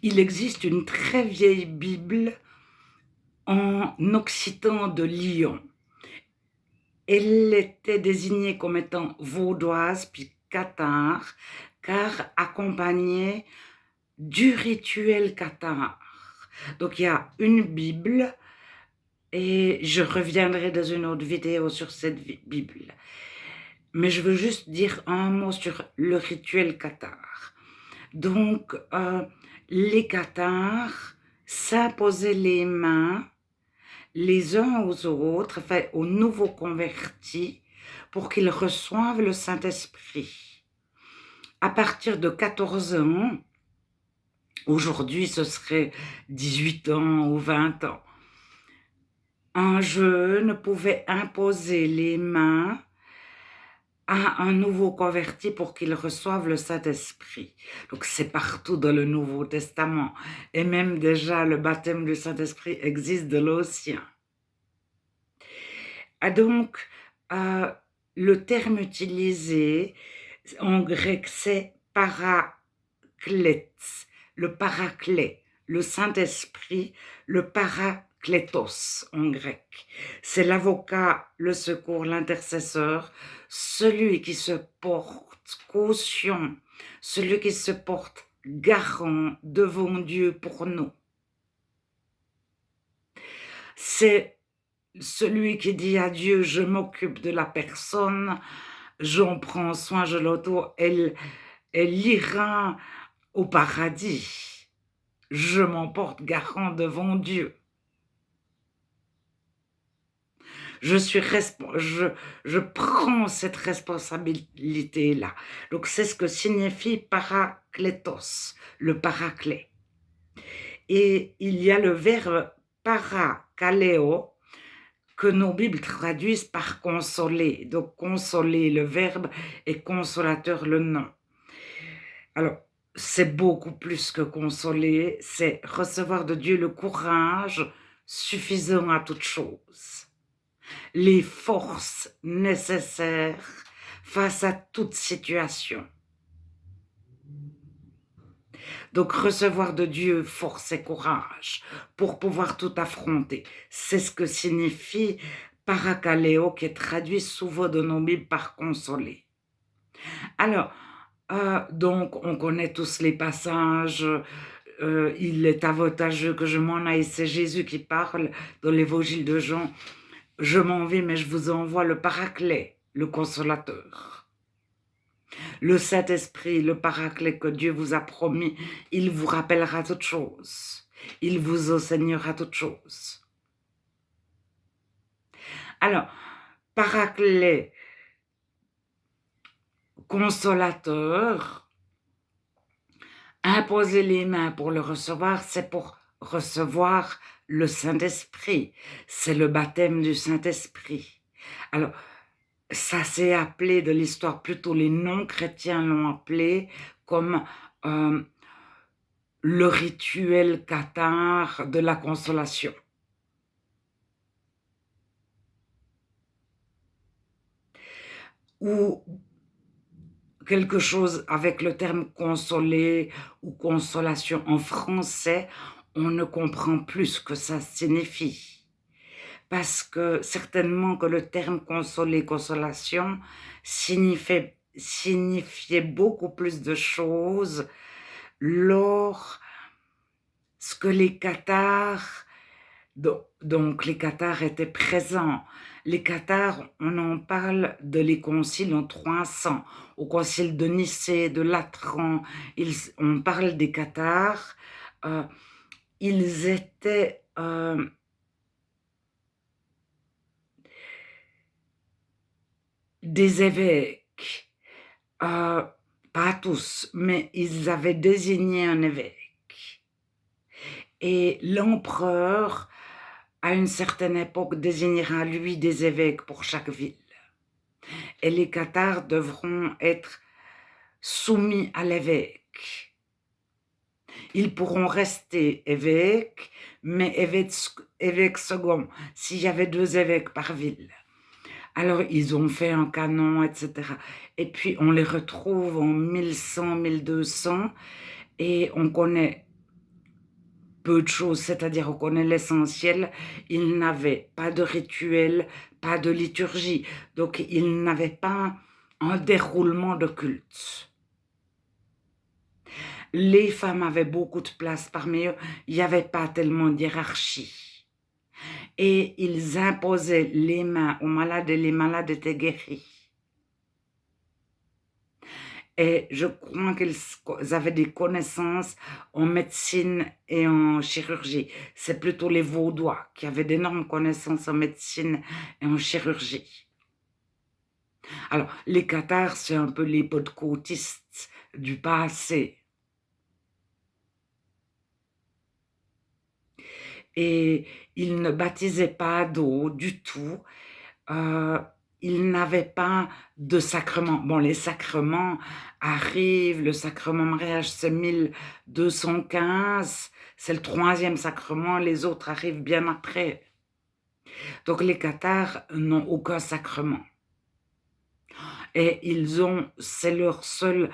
Il existe une très vieille Bible en occitan de Lyon. Elle était désignée comme étant vaudoise puis cathare, car accompagnée du rituel cathare. Donc il y a une Bible et je reviendrai dans une autre vidéo sur cette Bible. Mais je veux juste dire un mot sur le rituel cathare. Donc, les cathares s'imposaient les mains les uns aux autres, enfin, aux nouveaux convertis, pour qu'ils reçoivent le Saint-Esprit. À partir de 14 ans, aujourd'hui ce serait 18 ans ou 20 ans, un jeune pouvait imposer les mains à un nouveau converti pour qu'il reçoive le Saint-Esprit. Donc c'est partout dans le Nouveau Testament. Et même déjà le baptême du Saint-Esprit existe de l'Ancien. Donc, le terme utilisé en grec, c'est paraklets, le paraclet, le Saint-Esprit, le parakletos en grec. C'est l'avocat, le secours, l'intercesseur, celui qui se porte caution, celui qui se porte garant devant Dieu pour nous. C'est celui qui dit à Dieu, je m'occupe de la personne, j'en prends soin, je l'auto, elle ira au paradis. Je m'en porte garant devant Dieu. Je prends cette responsabilité-là. Donc c'est ce que signifie parakletos, le paraclet. Et il y a le verbe parakaleo, que nos Bibles traduisent par consoler. Donc, consoler, le verbe, et consolateur, le nom. Alors, c'est beaucoup plus que consoler, c'est recevoir de Dieu le courage suffisant à toute chose, les forces nécessaires face à toute situation. Donc, recevoir de Dieu force et courage pour pouvoir tout affronter. C'est ce que signifie parakaleo, qui est traduit souvent de nos Bibles par consoler. Alors, donc, on connaît tous les passages. Il est avantageux que je m'en aille. C'est Jésus qui parle dans l'évangile de Jean. Je m'en vais, mais je vous envoie le paraclet, le consolateur. Le Saint-Esprit, le paraclet que Dieu vous a promis, il vous rappellera toutes choses. Il vous enseignera toutes choses. Alors, paraclet, consolateur, imposer les mains pour le recevoir, c'est pour recevoir le Saint-Esprit. C'est le baptême du Saint-Esprit. Alors, ça s'est appelé de l'histoire, plutôt les non-chrétiens l'ont appelé comme le rituel cathare de la consolation. Ou quelque chose avec le terme consoler ou consolation en français, on ne comprend plus ce que ça signifie. Parce que certainement que le terme consoler, consolation signifiait beaucoup plus de choses lorsque les cathares, donc les cathares étaient présents. Les cathares, on en parle de les conciles en 300, au concile de Nicée, de Latran, on parle des cathares, ils étaient des évêques, pas tous, mais ils avaient désigné un évêque. Et l'empereur, à une certaine époque, désignera lui des évêques pour chaque ville. Et les cathares devront être soumis à l'évêque. Ils pourront rester évêques, mais évêques second, s'il y avait 2 évêques par ville. Alors, ils ont fait un canon, etc. Et puis, on les retrouve en 1100, 1200, et on connaît peu de choses, c'est-à-dire on connaît l'essentiel, ils n'avaient pas de rituel, pas de liturgie, donc ils n'avaient pas un déroulement de culte. Les femmes avaient beaucoup de place parmi eux, il n'y avait pas tellement de hiérarchie. Et ils imposaient les mains aux malades et les malades étaient guéris. Et je crois qu'ils avaient des connaissances en médecine et en chirurgie. C'est plutôt les Vaudois qui avaient d'énormes connaissances en médecine et en chirurgie. Alors, les cathares, c'est un peu les pentecôtistes du passé. Et ils ne baptisaient pas d'eau du tout. Ils n'avaient pas de sacrement. Bon, les sacrements arrivent, le sacrement mariage, c'est 1215, c'est le 3e sacrement, les autres arrivent bien après. Donc les cathares n'ont aucun sacrement. Et c'est leur seul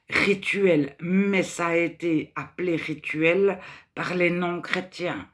rituel, mais ça a été appelé rituel par les non-chrétiens.